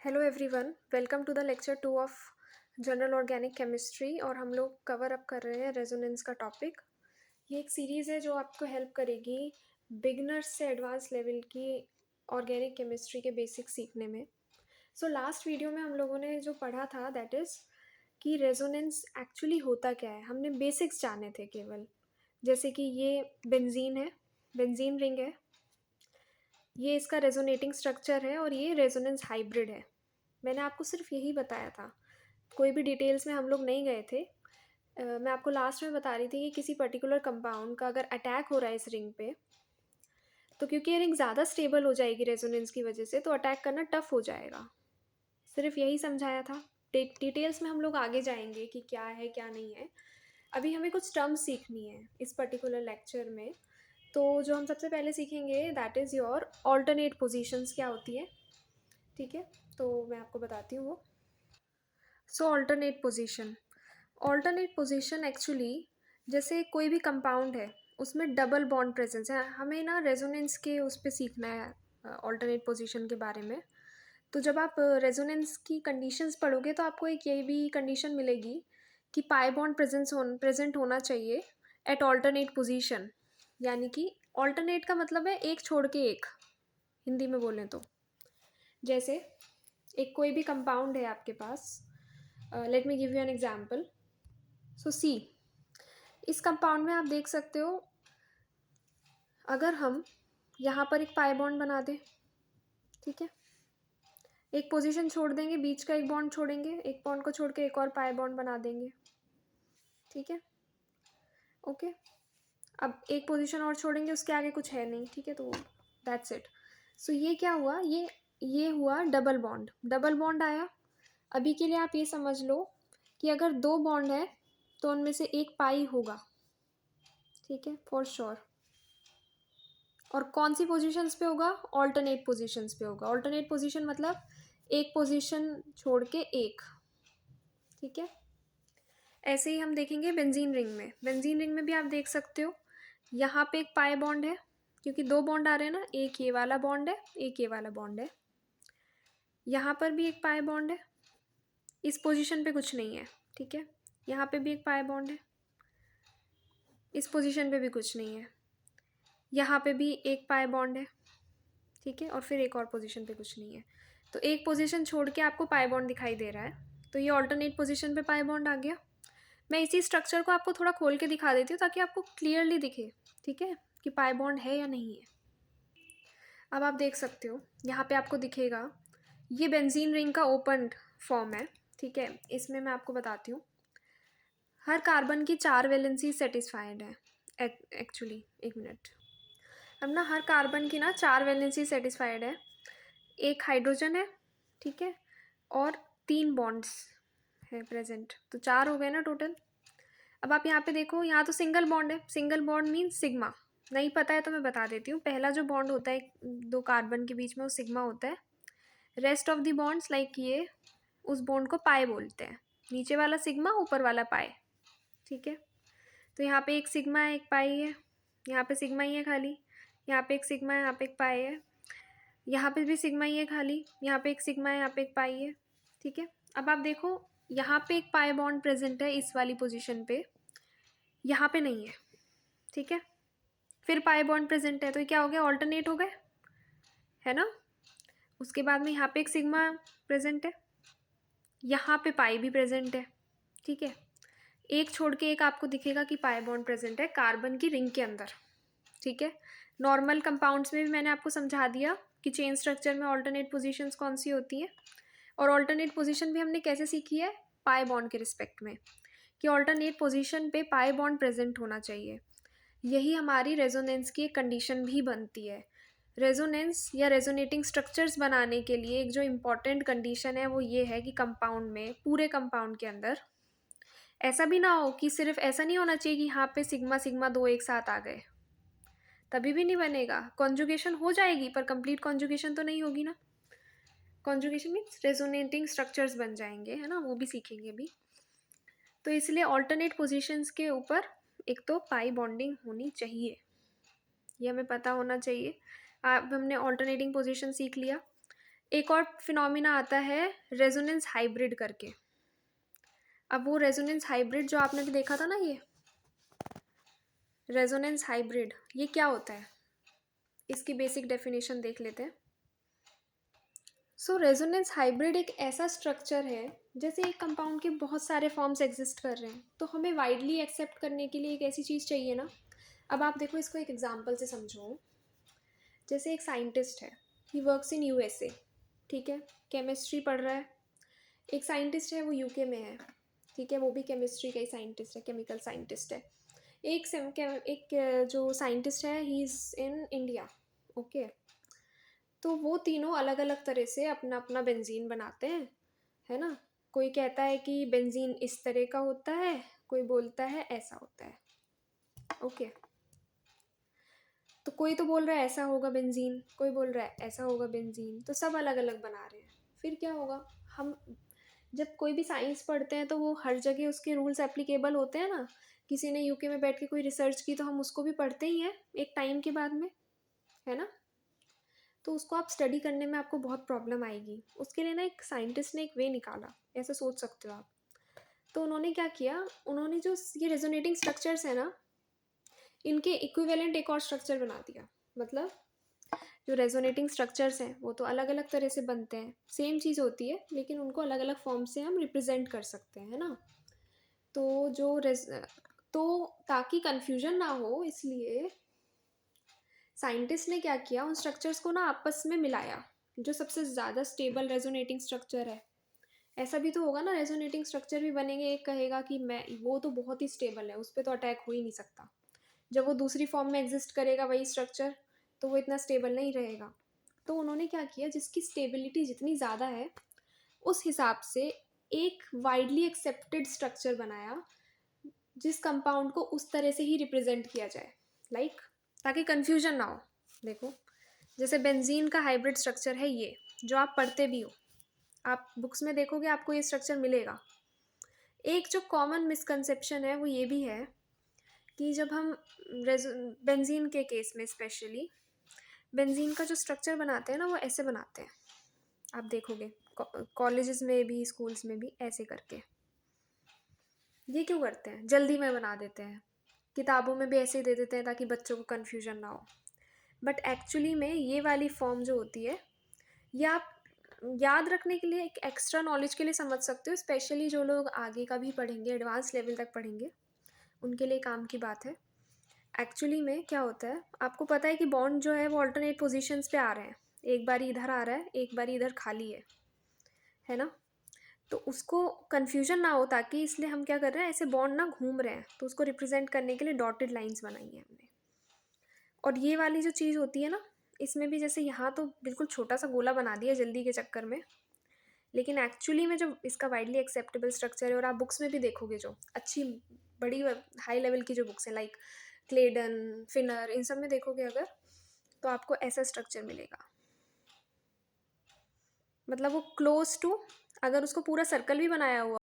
Hello everyone, welcome to the lecture 2 of general organic chemistry. और हम लोग cover up कर रहे हैं रेजोनेंस का टॉपिक। ये एक सीरीज़ है जो आपको हेल्प करेगी बिगनर्स से एडवांस लेवल की ऑर्गेनिक केमिस्ट्री के बेसिक सीखने में। सो लास्ट वीडियो में हम लोगों ने जो पढ़ा था दैट इज़ कि रेजोनेंस एक्चुअली होता क्या है। हमने बेसिक्स जाने थे केवल, जैसे कि ये बेंजीन है, बेंजीन रिंग है, ये इसका रेजोनेटिंग स्ट्रक्चर है और ये रेजोनेंस हाइब्रिड है। मैंने आपको सिर्फ यही बताया था, कोई भी डिटेल्स में हम लोग नहीं गए थे। मैं आपको लास्ट में बता रही थी कि किसी पर्टिकुलर कंपाउंड का अगर अटैक हो रहा है इस रिंग पे, तो क्योंकि ये रिंग ज़्यादा स्टेबल हो जाएगी रेजोनेंस की वजह से, तो अटैक करना टफ हो जाएगा। सिर्फ यही समझाया था। डिटेल्स में हम लोग आगे जाएंगे कि क्या है क्या नहीं है। अभी हमें कुछ टर्म्स सीखनी है इस पर्टिकुलर लेक्चर में। तो जो हम सबसे पहले सीखेंगे that is your alternate positions क्या होती है। ठीक है, तो मैं आपको बताती हूँ वो। सो ऑल्टरनेट पोजीशन एक्चुअली, जैसे कोई भी कंपाउंड है उसमें डबल बॉन्ड प्रेजेंस है, हमें ना रेजोनेंस के उस पर सीखना है ऑल्टरनेट पोजीशन के बारे में। तो जब आप रेजोनेंस की कंडीशंस पढ़ोगे तो आपको एक ये भी कंडीशन मिलेगी कि पाई बॉन्ड प्रेजेंट होना चाहिए एट ऑल्टरनेट पोजीशन। यानी कि ऑल्टरनेट का मतलब है एक छोड़ के एक, हिंदी में बोलें तो। जैसे एक कोई भी कंपाउंड है आपके पास, let me give you an example. So see, इस कंपाउंड में आप देख सकते हो, अगर हम यहाँ पर एक पाई बॉन्ड बना दें, ठीक है, एक पोजीशन छोड़ देंगे, बीच का एक बॉन्ड छोड़ेंगे, एक बॉन्ड को छोड़ के एक और पाई बॉन्ड बना देंगे, ठीक है, ओके। अब एक पोजीशन और छोड़ेंगे, उसके आगे कुछ है नहीं, ठीक है, तो दैट्स इट। सो ये क्या हुआ, ये हुआ डबल बॉन्ड। डबल बॉन्ड आया। अभी के लिए आप ये समझ लो कि अगर दो बॉन्ड है तो उनमें से एक पाई होगा, ठीक है, फॉर श्योर। और कौन सी पोजीशंस पे होगा? ऑल्टरनेट पोजीशंस पे होगा। ऑल्टरनेट पोजीशन मतलब एक पोजीशन छोड़ के एक, ठीक है। ऐसे ही हम देखेंगे बेंजीन रिंग में। बेंजीन रिंग में भी आप देख सकते हो, यहाँ पे एक पाई बॉन्ड है, क्योंकि दो बॉन्ड आ रहे हैं ना, एक ये वाला बॉन्ड है, एक ये वाला बॉन्ड है। यहाँ पर भी एक पाई बॉन्ड है, इस पोजीशन पे कुछ नहीं है, ठीक है। यहाँ पे भी एक पाई बॉन्ड है, इस पोजीशन पे भी कुछ नहीं है। यहाँ पे भी एक पाई बॉन्ड है, ठीक है, और फिर एक और पोजीशन पे कुछ नहीं है। तो एक पोजीशन छोड़ के आपको पाई बॉन्ड दिखाई दे रहा है, तो ये ऑल्टरनेट पोजीशन पे पाई बॉन्ड आ गया। मैं इसी स्ट्रक्चर को आपको थोड़ा खोल के दिखा देती हूँ ताकि आपको क्लियरली दिखे, ठीक है, कि पाई बॉन्ड है या नहीं है। अब आप देख सकते हो, यहाँ पे आपको दिखेगा ये बेंजीन रिंग का ओपन फॉर्म है, ठीक है। इसमें मैं आपको बताती हूँ, हर कार्बन की 4 वैलेंसी सेटिस्फाइड है एक्चुअली। एक मिनट। अब ना हर कार्बन की ना 4 वैलेंसी सेटिस्फाइड है, एक हाइड्रोजन है, ठीक है, और 3 बॉन्ड्स है प्रेजेंट, तो 4 हो गए ना टोटल। अब आप यहाँ पे देखो, यहाँ तो सिंगल बॉन्ड है। Single bond means sigma. नहीं पता है तो मैं बता देती हूँ, पहला जो बॉन्ड होता है दो कार्बन के बीच में वो सिग्मा होता है। Rest of the bonds like ये, उस बॉन्ड को पाई बोलते हैं। नीचे वाला सिग्मा, ऊपर वाला पाई, ठीक है। तो यहाँ पे एक सिग्मा है, एक पाई है, यहाँ पे सिग्मा ही है खाली, यहाँ पे एक सिग्मा है, यहाँ पे एक पाई है, यहाँ पे भी सिग्मा ही है खाली, यहाँ पे एक सिग्मा है, यहाँ पे एक पाई है, ठीक है। अब आप देखो, यहाँ पे एक पाई बॉन्ड प्रेजेंट है इस वाली पोजीशन पे, यहाँ पे नहीं है, ठीक है। फिर पाई बॉन्ड प्रेजेंट है, तो ये क्या हो गया? ऑल्टरनेट हो गए, है ना। उसके बाद में यहाँ पे एक सिग्मा प्रेजेंट है, यहाँ पे पाई भी प्रेजेंट है, ठीक है। एक छोड़ के एक आपको दिखेगा कि पाई बॉन्ड प्रेजेंट है कार्बन की रिंग के अंदर, ठीक है। नॉर्मल कंपाउंड्स में भी मैंने आपको समझा दिया कि चेन स्ट्रक्चर में ऑल्टरनेट पोजीशंस कौन सी होती हैं। और ऑल्टरनेट पोजीशन भी हमने कैसे सीखी है? पाई बॉन्ड के रिस्पेक्ट में, कि ऑल्टरनेट पोजीशन पे पाई बॉन्ड प्रेजेंट होना चाहिए। यही हमारी रेजोनेंस की एक कंडीशन भी बनती है। रेजोनेंस या रेजोनेटिंग स्ट्रक्चर्स बनाने के लिए एक जो इम्पॉर्टेंट कंडीशन है वो ये है कि कंपाउंड में, पूरे कंपाउंड के अंदर ऐसा भी ना हो कि सिर्फ ऐसा नहीं होना चाहिए कि यहाँ पे सिग्मा सिग्मा दो एक साथ आ गए, तभी भी नहीं बनेगा। कॉन्जुगेशन हो जाएगी पर कंप्लीट कॉन्जुगेशन तो नहीं होगी ना। कॉन्जुगेशन मीन्स रेजोनेटिंग स्ट्रक्चर्स बन जाएंगे, है ना, वो भी सीखेंगे भी। तो इसलिए ऑल्टरनेट पोजीशंस के ऊपर एक तो पाई बॉन्डिंग होनी चाहिए, ये हमें पता होना चाहिए। अब हमने ऑल्टरनेटिंग पोजीशन सीख लिया। एक और फिनोमिना आता है रेजोनेंस हाइब्रिड करके। अब वो रेजोनेंस हाइब्रिड जो आपने भी देखा था ना, ये रेजोनेंस हाइब्रिड ये क्या होता है, इसकी बेसिक डेफिनेशन देख लेते हैं। सो रेजोनेंस हाइब्रिड एक ऐसा स्ट्रक्चर है, जैसे एक कंपाउंड के बहुत सारे फॉर्म्स एग्जिस्ट कर रहे हैं, तो हमें वाइडली एक्सेप्ट करने के लिए एक ऐसी चीज़ चाहिए ना। अब आप देखो, इसको एक एग्जांपल से समझो। जैसे एक साइंटिस्ट है, ही वर्क्स इन यूएसए, ठीक है, केमिस्ट्री पढ़ रहा है। एक साइंटिस्ट है, वो यूके में है, ठीक है, वो भी केमिस्ट्री का ही साइंटिस्ट है, केमिकल साइंटिस्ट है। एक जो साइंटिस्ट है, he is in India, okay. तो वो तीनों अलग अलग तरह से अपना अपना बेंजीन बनाते हैं, है ना। कोई कहता है कि बेंजीन इस तरह का होता है, कोई बोलता है ऐसा होता है, ओके। तो कोई तो बोल रहा है ऐसा होगा बेंजीन, कोई बोल रहा है ऐसा होगा बेंजीन, तो सब अलग अलग बना रहे हैं। फिर क्या होगा, हम जब कोई भी साइंस पढ़ते हैं तो वो हर जगह उसके रूल्स एप्लीकेबल होते हैं ना। किसी ने यूके में बैठ के कोई रिसर्च की तो हम उसको भी पढ़ते ही हैं एक टाइम के बाद में, है ना। तो उसको आप स्टडी करने में आपको बहुत प्रॉब्लम आएगी। उसके लिए ना एक साइंटिस्ट ने एक वे निकाला, ऐसे सोच सकते हो आप। तो उन्होंने क्या किया, उन्होंने जो ये रेजोनेटिंग स्ट्रक्चर्स है ना, इनके इक्विवेलेंट एक और स्ट्रक्चर बना दिया। मतलब जो रेजोनेटिंग स्ट्रक्चर्स हैं वो तो अलग अलग तरह से बनते हैं, सेम चीज़ होती है, लेकिन उनको अलग अलग फॉर्म से हम रिप्रेजेंट कर सकते हैं, है ना। तो तो ताकि कंफ्यूजन ना हो, इसलिए साइंटिस्ट ने क्या किया, उन स्ट्रक्चर्स को ना आपस में मिलाया। जो सबसे ज़्यादा स्टेबल रेजोनेटिंग स्ट्रक्चर है, ऐसा भी तो होगा ना, रेजोनेटिंग स्ट्रक्चर भी बनेंगे, एक कहेगा कि मैं वो तो बहुत ही स्टेबल है, उस पर तो अटैक हो ही नहीं सकता। जब वो दूसरी फॉर्म में एग्जिस्ट करेगा वही स्ट्रक्चर, तो वो इतना स्टेबल नहीं रहेगा। तो उन्होंने क्या किया, जिसकी स्टेबिलिटी जितनी ज़्यादा है उस हिसाब से एक वाइडली एक्सेप्टेड स्ट्रक्चर बनाया, जिस कंपाउंड को उस तरह से ही रिप्रेजेंट किया जाए, लाइक ताकि कन्फ्यूजन ना हो। देखो, जैसे बेंजीन का हाइब्रिड स्ट्रक्चर है ये, जो आप पढ़ते भी हो, आप बुक्स में देखोगे आपको ये स्ट्रक्चर मिलेगा। एक जो कॉमन मिसकंसेप्शन है वो ये भी है कि जब हम बेंजीन के केस में स्पेशली बेंजीन का जो स्ट्रक्चर बनाते हैं ना, वो ऐसे बनाते हैं। आप देखोगे कॉलेजेस में भी, स्कूल्स में भी ऐसे करके। ये क्यों करते हैं, जल्दी में बना देते हैं, किताबों में भी ऐसे ही दे देते हैं ताकि बच्चों को कन्फ्यूजन ना हो। बट एक्चुअली में ये वाली फॉर्म जो होती है, ये आप याद रखने के लिए, एक एक्स्ट्रा नॉलेज के लिए समझ सकते हो। स्पेशली जो लोग आगे का भी पढ़ेंगे, एडवांस लेवल तक पढ़ेंगे, उनके लिए काम की बात है। एक्चुअली में क्या होता है, आपको पता है कि बॉन्ड जो है वो अल्टरनेट पोजीशंस पे आ रहे हैं। एक बारी इधर आ रहा है, एक बारी इधर खाली है ना। तो उसको कन्फ्यूजन ना हो, ताकि इसलिए हम क्या कर रहे हैं, ऐसे बॉन्ड ना घूम रहे हैं, तो उसको रिप्रेजेंट करने के लिए डॉटेड लाइंस बनाई है हमने। और ये वाली जो चीज़ होती है ना, इसमें भी जैसे यहाँ तो बिल्कुल छोटा सा गोला बना दिया जल्दी के चक्कर में, लेकिन एक्चुअली में जो इसका वाइडली एक्सेप्टेबल स्ट्रक्चर है, और आप बुक्स में भी देखोगे, जो अच्छी बड़ी हाई लेवल की जो बुक्स हैं, लाइक क्लेडन, फिनर, इन सब में देखोगे अगर, तो आपको ऐसा स्ट्रक्चर मिलेगा। मतलब वो क्लोज टू, अगर उसको पूरा सर्कल भी बनाया हुआ